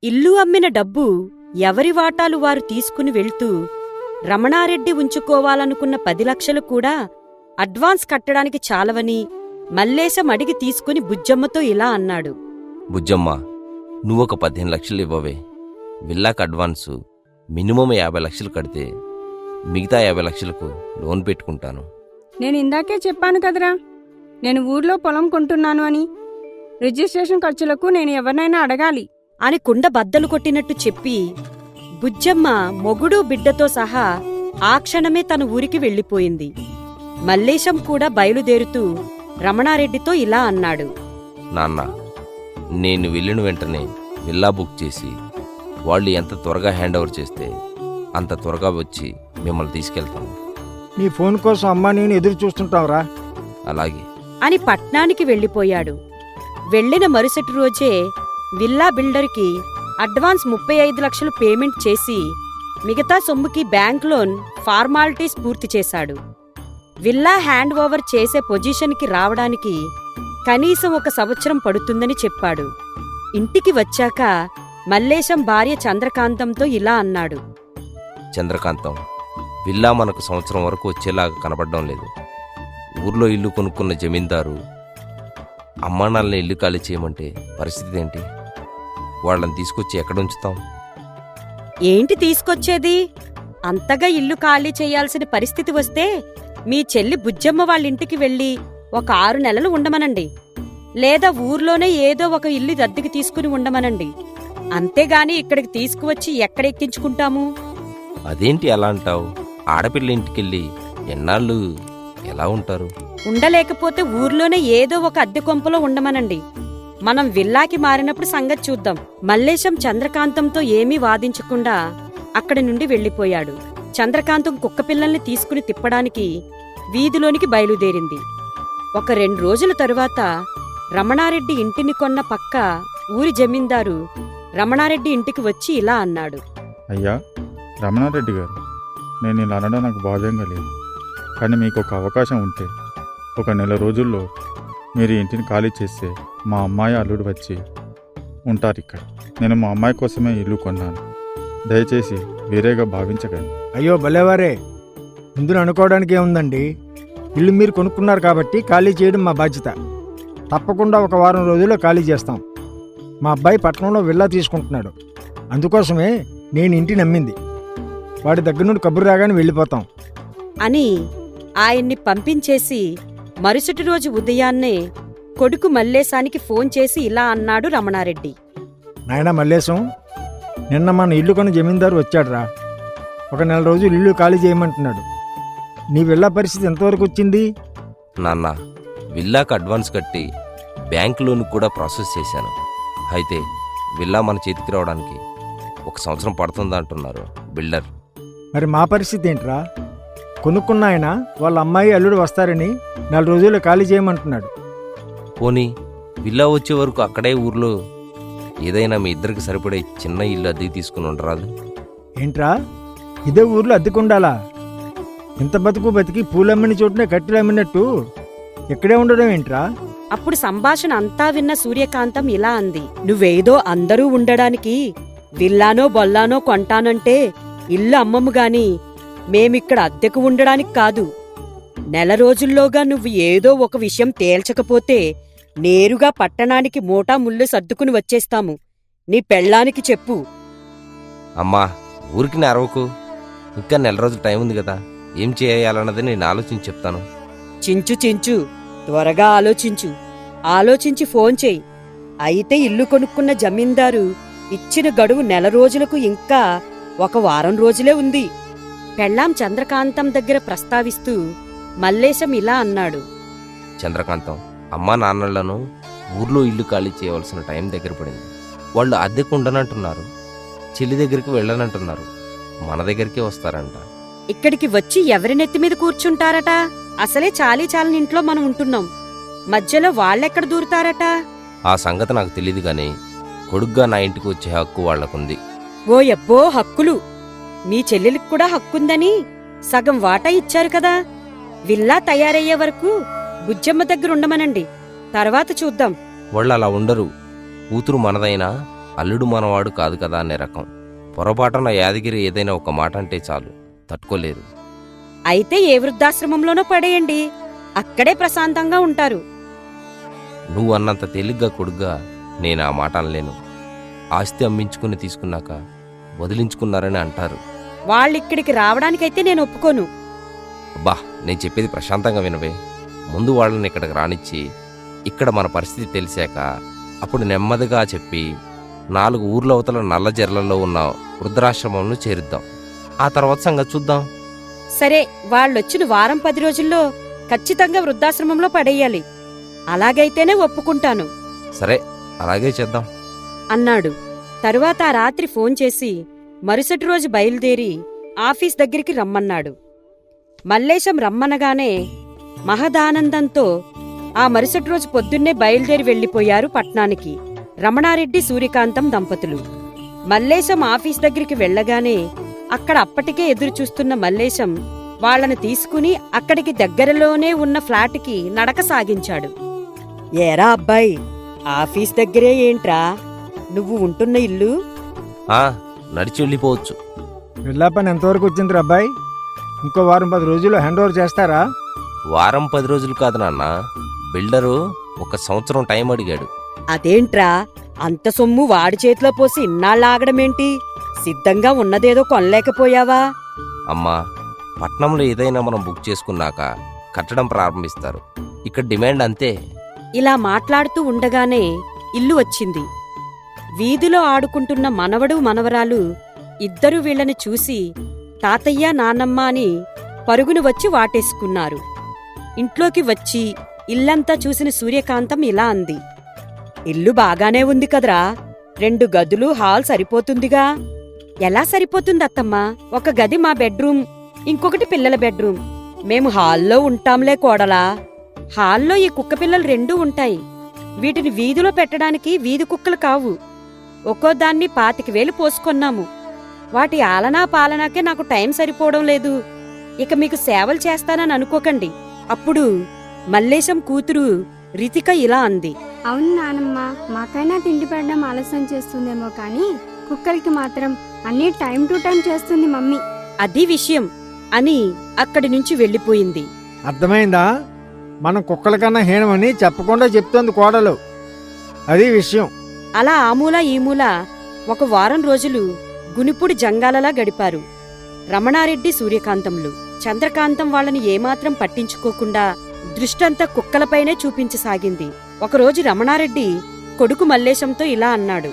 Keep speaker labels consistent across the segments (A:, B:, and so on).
A: ఇల్లు అమ్మిన డబ్బు ఎవరి వాటాలు వారు తీసుకుని వెళ్తూ రమణారెడ్డి ఉంచుకోవాలనుకున్న 10 లక్షలు కూడా అడ్వాన్స్ కట్టడానికి చాలవని మల్లేశం అడిగి తీసుకుని బుజ్జమ్మతో ఇలా అన్నాడు.
B: బుజ్జమ్మ, నువ్వొక 15 లక్షలు ఇవ్వవే. విల్లాకు అడ్వాన్సు మినిమం 50 లక్షలు కడితే మిగతా 50 లక్షలకు లోన్ పెట్టుకుంటాను.
C: నేను ఇందాకే చెప్పాను కదరా, నేను ఊర్లో పొలం కొంటున్నాను అని. రిజిస్ట్రేషన్ ఖర్చులకు నేను ఎవరినైనా అడగాలి
A: అని కుండ బద్దలు కొట్టినట్టు చెప్పి బుజ్జమ్మ మొగుడు బిడ్డతో సహా ఆ క్షణమే తన ఊరికి వెళ్ళిపోయింది. మల్లేశం కూడా బయలుదేరుతూ రమణారెడ్డితో ఇలా అన్నాడు.
B: నాన్న, నేను వెళ్ళిన వెంటనే విల్లా బుక్ చేసి వాళ్ళు ఎంత త్వరగా హ్యాండ్ ఓవర్ చేస్తే అంత త్వరగా వచ్చి మిమ్మల్ని తీసుకెళ్తాను.
D: నీ ఫోన్ కోసం అమ్మా నేను ఎదురు చూస్తుంటావురా.
B: అలాగే
A: అని పట్నానికి వెళ్ళిపోయాడు. వెళ్లిన మరుసటి రోజే విల్లా బిల్డర్కి అడ్వాన్స్ 35 లక్షలు పేమెంట్ చేసి మిగతా సొమ్ముకి బ్యాంక్ లోన్ ఫార్మాలిటీస్ పూర్తి చేశాడు. విల్లా హ్యాండ్ ఓవర్ చేసే పొజిషన్కి రావడానికి కనీసం 1 సంవత్సరం పడుతుందని చెప్పాడు. ఇంటికి వచ్చాక మల్లేశం భార్య చంద్రకాంతంతో ఇలా అన్నాడు.
B: చంద్రకాంతం, విల్లా మనకు సంవత్సరం వరకు వచ్చేలాగా కనపడడం లేదు. ఊర్లో ఇల్లు కొనుక్కున్న జమీందారు అమ్మానాల్ని ఇల్లు ఖాళీ చేయమంటే పరిస్థితి ఏంటి? వాళ్ళని తీసుకొచ్చి ఎక్కడుంచుతాం?
A: ఏంటి తీసుకొచ్చేది? అంతగా ఇల్లు ఖాళీ చేయాల్సిన పరిస్థితి వస్తే మీ చెల్లి బుజ్జమ్మ వాళ్ళింటికి వెళ్ళి ఒక 6 నెలలు ఉండమనండి. లేదా ఊర్లోనే ఏదో ఒక ఇల్లు అద్దెకి తీసుకుని ఉండమనండి. అంతేగాని ఇక్కడికి తీసుకువచ్చి ఎక్కడెక్కించుకుంటాము?
B: అదేంటి అలా అంటావు? ఆడపిల్ల ఇంటికెళ్ళి ఎన్నాళ్ళు ఎలా ఉంటారు?
A: ఉండలేకపోతే ఊర్లోనే ఏదో ఒక అద్దె కొంపలో ఉండమనండి. మనం విల్లాకి మారినప్పుడు సంగతి చూద్దాం. మల్లేశం చంద్రకాంతంతో ఏమీ వాదించకుండా అక్కడి నుండి వెళ్ళిపోయాడు. చంద్రకాంతం కుక్కపిల్లల్ని తీసుకుని తిప్పడానికి వీధిలోనికి బయలుదేరింది. ఒక 2 రోజుల తరువాత రమణారెడ్డి ఇంటిని కొన్న పక్క ఊరి జమీందారు రమణారెడ్డి ఇంటికి వచ్చి ఇలా అన్నాడు.
E: అయ్యా రమణారెడ్డి గారు, నేను ఇలా అనడం నాకు బాధంగా లేదు. కానీ మీకు ఒక అవకాశం ఉంటే ఒక 1 నెల రోజుల్లో మీరు ఇంటిని ఖాళీ చేస్తే మా అమ్మాయి అల్లుడు వచ్చి ఉంటారు ఇక్కడ. నేను మా అమ్మాయి కోసమే ఇల్లు కొన్నాను. దయచేసి వేరేగా భావించకండి.
D: అయ్యో భలేవారే, ఇందులో అనుకోవడానికి ఏముందండి? ఇల్లు మీరు కొనుక్కున్నారు కాబట్టి ఖాళీ చేయడం మా బాధ్యత. తప్పకుండా ఒక వారం రోజుల్లో ఖాళీ చేస్తాం. మా అబ్బాయి పట్టణంలో విల్లా తీసుకుంటున్నాడు. అందుకోసమే నేను ఇంటిని నమ్మింది. వాడి దగ్గర నుండి కబురు రాగానే వెళ్ళిపోతాం
A: అని ఆయన్ని పంపించేసి మరుసటి రోజు ఉదయాన్నే కొడుకు మల్లేశానికి ఫోన్ చేసి ఇలా అన్నాడు రమణారెడ్డి.
D: నాయనా మల్లేశం, నిన్న మన ఇల్లు కొన్న జమీందారు వచ్చాడురా. ఒక 1 నెల రోజులు ఇల్లు ఖాళీ చేయమంటున్నాడు. నీ విల్లా పరిస్థితి ఎంతవరకు వచ్చింది?
B: నాన్న, విల్లాకు అడ్వాన్స్ కట్టి బ్యాంక్ లోన్ కూడా ప్రాసెస్ చేశాను. అయితే విల్లా మన చేతికి రావడానికి 1 సంవత్సరం పడుతుందంటున్నారు బిల్డర్.
D: మరి మా పరిస్థితి ఏంట్రా? కొనుక్కున్న ఆయన వాళ్ళ అమ్మాయి అల్లుడు వస్తారని 4 రోజుల్లో ఖాళీ చేయమంటున్నాడు.
B: పోనీ విల్లా వచ్చే వరకు అక్కడే ఊర్లో ఏదైనా మీ ఇద్దరికి సరిపడే చిన్న ఇల్లు అద్దెకి తీసుకుని ఉండరాదు?
D: ఏంట్రా, ఇదే ఊర్లో అద్దెకుండాలా? ఇంత బతికి పూలమ్మిన చోటునే కట్టెలు అమ్మినట్టు ఇక్కడే ఉండడం ఏంట్రా?
A: అప్పుడు సంభాషణ అంతా విన్న సూర్యకాంతం ఇలా అంది. నువ్వేదో అందరూ ఉండడానికి విల్లానో బొల్లానో కొంటానంటే ఇల్లు అమ్మము గాని మేమిక్కడ అద్దెకు ఉండడానికి కాదు. 1 నెల రోజుల్లోగా నువ్వు ఏదో ఒక విషయం తేల్చకపోతే నేరుగా పట్టణానికి మూటా ముళ్ళు సర్దుకుని వచ్చేస్తాము. నీ పెళ్ళానికి చెప్పు.
B: అమ్మా, ఊరికి అరవకు. ఇంకా 1 నెల రోజులు టైం ఉంది కదా. ఏం చేయాలన్నది నేను ఆలోచించి చెప్తాను.
A: చించు త్వరగా ఆలోచించి ఫోన్ చెయ్యి. అయితే ఇల్లు కొనుక్కున్న జమీందారు ఇచ్చిన గడువు 1 నెల రోజులకు ఇంకా 1 వారం రోజులే ఉంది. పెళ్ళాం చంద్రకాంతం దగ్గర ప్రస్తావిస్తూ మల్లేశం ఇలా అన్నాడు.
B: చంద్రకాంతం, అమ్మా నాన్నలను ఊర్లో ఇల్లు ఖాళీ చేయవలసిన టైం దగ్గర పడింది. వాళ్ళు అద్దెకు ఉండనంటున్నారు, చెల్లి దగ్గరికి వెళ్ళనంటున్నారు, మన దగ్గరికే వస్తారంట.
A: ఇక్కడికి వచ్చి ఎవరి నెత్తి మీద కూర్చుంటారట? అసలే చాలని ఇంట్లో మనం ఉంటున్నాం. మధ్యలో వాళ్ళెక్కడ దూరుతారట?
B: ఆ సంగతి నాకు తెలీదు గాని కొడుగ్గా నా ఇంటికి వచ్చే హక్కు వాళ్లకుంది.
A: ఓ యబ్బో, హక్కులు! మీ చెల్లెలికి కూడా హక్కుందని సగం వాటా ఇచ్చారు కదా. విల్లా తయారయ్యే వరకు బుజ్జమ్మ దగ్గర ఉండమనండి, తర్వాత చూద్దాం.
B: వాళ్ళు అలా ఉండరు. కూతురు మనదైనా అల్లుడు మనవాడు కాదు కదా అనే రకం. పొరపాటున యాదగిరి ఏదైనా ఒక మాట అంటే చాలు, తట్టుకోలేరు.
A: అయితే ఏ వృద్ధాశ్రమంలోనో పడేయండి, అక్కడే ప్రశాంతంగా ఉంటారు.
B: నువ్వు అన్నంత తేలిగ్గా కొడుగ్గా నేను ఆ మాట అనలేను. ఆస్తి అమ్మించుకుని తీసుకున్నాక వదిలించుకున్నారని అంటారు.
A: వాళ్ళిక్కడికి రావడానికైతే నేను ఒప్పుకోను.
B: అబ్బా, నేను చెప్పేది ప్రశాంతంగా వినవే. ముందు వాళ్ళని ఇక్కడికి రానిచ్చి ఇక్కడ మన పరిస్థితి తెలిసాక అప్పుడు నెమ్మదిగా చెప్పి 4 ఊర్ల అవతల నల్లజర్లలో ఉన్న వృద్ధాశ్రమంలో చేరుద్దాం. ఆ తర్వాత సంగతి చూద్దాం.
A: సరే, వాళ్ళొచ్చిన వారం 10 రోజుల్లో ఖచ్చితంగా వృద్ధాశ్రమంలో పడేయాలి. అలాగైతేనే ఒప్పుకుంటాను
B: సరే, అలాగే చేద్దాం
A: అన్నాడు. తరువాత ఆ రాత్రి ఫోన్ చేసి మరుసటి రోజు బయలుదేరి ఆఫీస్ దగ్గరికి రమ్మన్నాడు. మల్లేశం రమ్మనగానే మహదానందంతో ఆ మరుసటి రోజు పొద్దున్నే బయలుదేరి వెళ్లిపోయారు పట్నానికి రమణారెడ్డి సూర్యకాంతం దంపతులు. మల్లేశం ఆఫీస్ దగ్గరికి వెళ్లగానే అక్కడ అప్పటికే ఎదురుచూస్తున్న మల్లేశం వాళ్లను తీసుకుని అక్కడికి దగ్గరలోనే ఉన్న ఫ్లాట్కి నడక సాగించాడు. ఏరా అబ్బాయి, ఆఫీస్ దగ్గరే ఏంట్రా నువ్వు ఉంటున్న ఇల్లు?
B: నడిచి వెళ్ళిపోవచ్చు.
D: విల్లా పని ఎంతవరకు వచ్చింది అబ్బాయి? ఇంకో వారం 10 రోజుల్లో హ్యాండ్ ఓవర్ చేస్తారా?
B: వారం 10 రోజులు కాదు నాన్న, బిల్డరు 1 సంవత్సరం టైం అడిగాడు.
A: అదేంట్రా, అంత సొమ్ము వాడి చేతిలో పోసి ఇన్నాళ్ళాగడమేంటి? సిద్ధంగా ఉన్నదేదో కొనలేకపోయావా?
B: అమ్మా, పట్నంలో ఏదైనా మనం బుక్ చేసుకున్నాక కట్టడం ప్రారంభిస్తారు. ఇక్కడ డిమాండ్ అంతే.
A: ఇలా మాట్లాడుతూ ఉండగానే ఇల్లు వచ్చింది. వీధిలో ఆడుకుంటున్న మనవడు మనవరాలు ఇద్దరూ వీళ్ళని చూసి తాతయ్య నాన్నమ్మ అని పరుగును వచ్చి వాటేసుకున్నారు. ఇంట్లోకి వచ్చి ఇల్లంతా చూసిన సూర్యకాంతం ఇలా అంది. ఇల్లు బాగానే ఉంది కదరా, 2 గదులు హాల్ సరిపోతుందిగా? ఎలా సరిపోతుంది అత్తమ్మా? ఒక గది మా బెడ్రూమ్, ఇంకొకటి పిల్లల బెడ్రూమ్. మేము హాల్లో ఉంటాంలే కోడలా. హాల్లో ఈ కుక్కపిల్లలు 2 ఉంటాయి. వీటిని వీధిలో పెట్టడానికి వీధి కుక్కలు కావు. ఒక్కో దాన్ని 25,000 పోసుకొన్నాము. వాటి ఆలనా పాలనాకే నాకు టైం సరిపోవడం లేదు. ఇక మీకు సేవలు చేస్తానని అనుకోకండి. అప్పుడు మల్లేశం కూతురు రితిక ఇలా అంది.
C: అవును నానమ్మ, మాకైనా తిండి పెట్టడం ఆలస్యం చేస్తుందేమో కానీ కుక్కలకి మాత్రం అన్నీ టైం టు టైం చేస్తుంది మమ్మీ.
A: అది విషయం అని అక్కడి నుంచి వెళ్ళిపోయింది.
D: అర్థమైందా? మనం కుక్కల కన్నా హీనమని చెప్పకుండా చెప్తోంది కోడలు. అది విషయం.
A: అలా ఆమూల ఈమూల 1 వారం రోజులు గునిపుడి జంగాలలా గడిపారు రమణారెడ్డి సూర్యకాంతంలు. చంద్రకాంతం వాళ్ళని ఏమాత్రం పట్టించుకోకుండా దృష్టంతా కుక్కలపైనే చూపించసాగింది. ఒకరోజు రమణారెడ్డి కొడుకు మల్లేశంతో ఇలా అన్నాడు.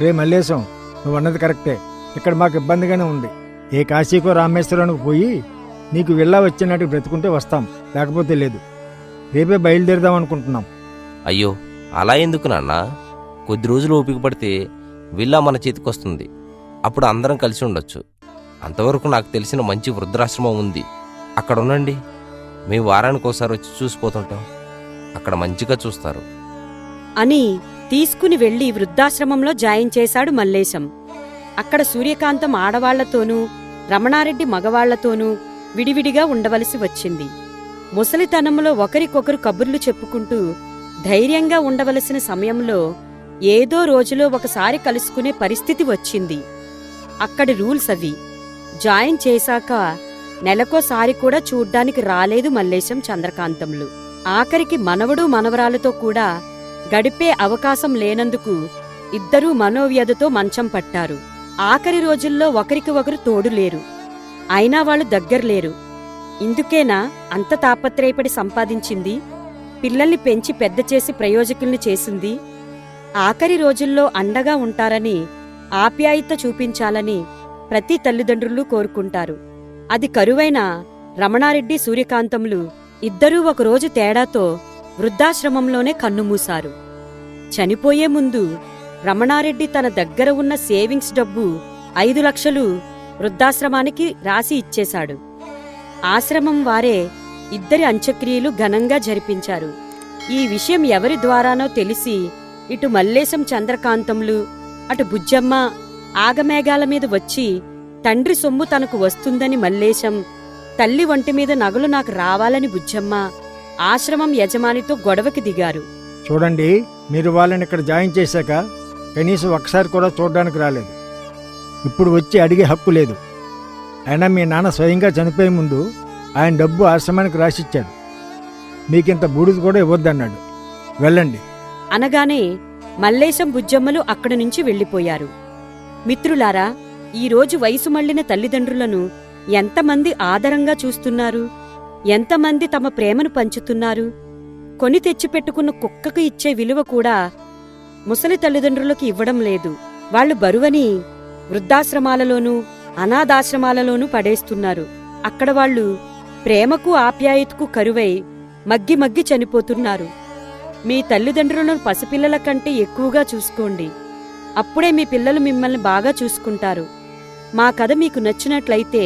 D: రే మల్లేశం, నువ్వన్నది కరెక్టే. ఇక్కడ మాకు ఇబ్బందిగానే ఉంది. ఏ కాశీకో రామేశ్వరానికి పోయి నీకు విల్లా వచ్చినట్టు బ్రతుకుంటే వస్తాం, లేకపోతే లేదు. రేపే బయలుదేరదాం అనుకుంటున్నాం.
B: అయ్యో, అలా ఎందుకు నాన్నా? కొద్ది రోజులు ఓపిక పడితే విల్లా మన చేతికొస్తుంది. అప్పుడు అందరం కలిసి ఉండొచ్చు. అంతవరకు నాకు తెలిసిన మంచి వృద్ధాశ్రమం ఉంది, అక్కడ ఉండండి. మేము వారానికి ఒకసారి వచ్చి చూసిపోతుంటాం. అక్కడ మంచిగా చూస్తారు
A: అని తీసుకుని వెళ్లి వృద్ధాశ్రమంలో జాయిన్ చేశాడు మల్లేశం. అక్కడ సూర్యకాంతం ఆడవాళ్లతోనూ రమణారెడ్డి మగవాళ్లతోనూ విడివిడిగా ఉండవలసి వచ్చింది. ముసలితనంలో ఒకరికొకరు కబుర్లు చెప్పుకుంటూ ధైర్యంగా ఉండవలసిన సమయంలో ఏదో రోజులో ఒకసారి కలుసుకునే పరిస్థితి వచ్చింది. అక్కడి రూల్స్ అవి. జాయిన్ చేశాక నెలకోసారి కూడా చూడ్డానికి రాలేదు మల్లేశం చంద్రకాంతంలు. ఆఖరికి మనవడు మనవరాలతో కూడా గడిపే అవకాశం లేనందుకు ఇద్దరూ మనోవ్యధతో మంచం పట్టారు. ఆఖరి రోజుల్లో ఒకరికి ఒకరు తోడులేరు. అయినా వాళ్ళు దగ్గరలేరు. ఇందుకేనా అంత తాపత్రయపడి సంపాదించింది? పిల్లల్ని పెంచి పెద్ద చేసి ప్రయోజకుల్ని చేసింది? ఆఖరి రోజుల్లో అండగా ఉంటారని, ఆప్యాయత చూపించాలని ప్రతి తల్లిదండ్రులు కోరుకుంటారు. అది కరువైన రమణారెడ్డి సూర్యకాంతంలు ఇద్దరూ ఒకరోజు తేడాతో వృద్ధాశ్రమంలోనే కన్నుమూశారు. చనిపోయే ముందు రమణారెడ్డి తన దగ్గర ఉన్న సేవింగ్స్ డబ్బు 5 లక్షలు వృద్ధాశ్రమానికి రాసి ఇచ్చేశాడు. ఆశ్రమం వారే ఇద్దరి అంత్యక్రియలు ఘనంగా జరిపించారు. ఈ విషయం ఎవరి ద్వారానో తెలిసి ఇటు మల్లేశం చంద్రకాంతంలు, అటు బుజ్జమ్మ ఆగమేఘాల మీద వచ్చి తండ్రి సొమ్ము తనకు వస్తుందని మల్లేశం, తల్లి ఒంటి మీద నగలు నాకు రావాలని బుజ్జమ్మ ఆశ్రమం యజమానితో గొడవకి దిగారు.
D: చూడండి, మీరు వాళ్ళని ఇక్కడ జాయిన్ చేశాక కనీసం ఒకసారి కూడా చూడడానికి రాలేదు. ఇప్పుడు వచ్చి అడిగే హక్కు లేదు. అయినా మీ నాన్న స్వయంగా చనిపోయే ముందు ఆయన డబ్బు ఆశ్రమానికి రాసిచ్చాడు. మీకింత బూడిద కూడా ఇవ్వద్దన్నాడు. వెళ్ళండి.
A: అనగానే మల్లేశం బుజ్జమ్మలు అక్కడి నుంచి వెళ్ళిపోయారు. మిత్రులారా, ఈరోజు వయసు మళ్లిన తల్లిదండ్రులను ఎంతమంది ఆదరంగా చూస్తున్నారు? ఎంతమంది తమ ప్రేమను పంచుతున్నారు? కొని తెచ్చిపెట్టుకున్న కుక్కకు ఇచ్చే విలువ కూడా ముసలి తల్లిదండ్రులకు ఇవ్వడం లేదు. వాళ్లు బరువని వృద్ధాశ్రమాలలోనూ అనాథాశ్రమాలలోనూ పడేస్తున్నారు. అక్కడ వాళ్లు ప్రేమకు ఆప్యాయతకు కరువై మగ్గి మగ్గి చనిపోతున్నారు. మీ తల్లిదండ్రులను పసిపిల్లల కంటే ఎక్కువగా చూసుకోండి. అప్పుడే మీ పిల్లలు మిమ్మల్ని బాగా చూసుకుంటారు. మా కథ మీకు నచ్చినట్లయితే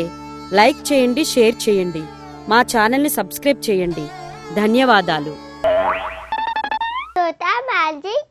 A: లైక్ చేయండి, షేర్ చేయండి. మా ఛానల్ని సబ్స్క్రైబ్ చేయండి. ధన్యవాదాలు.
F: తోట మ్యాజిక్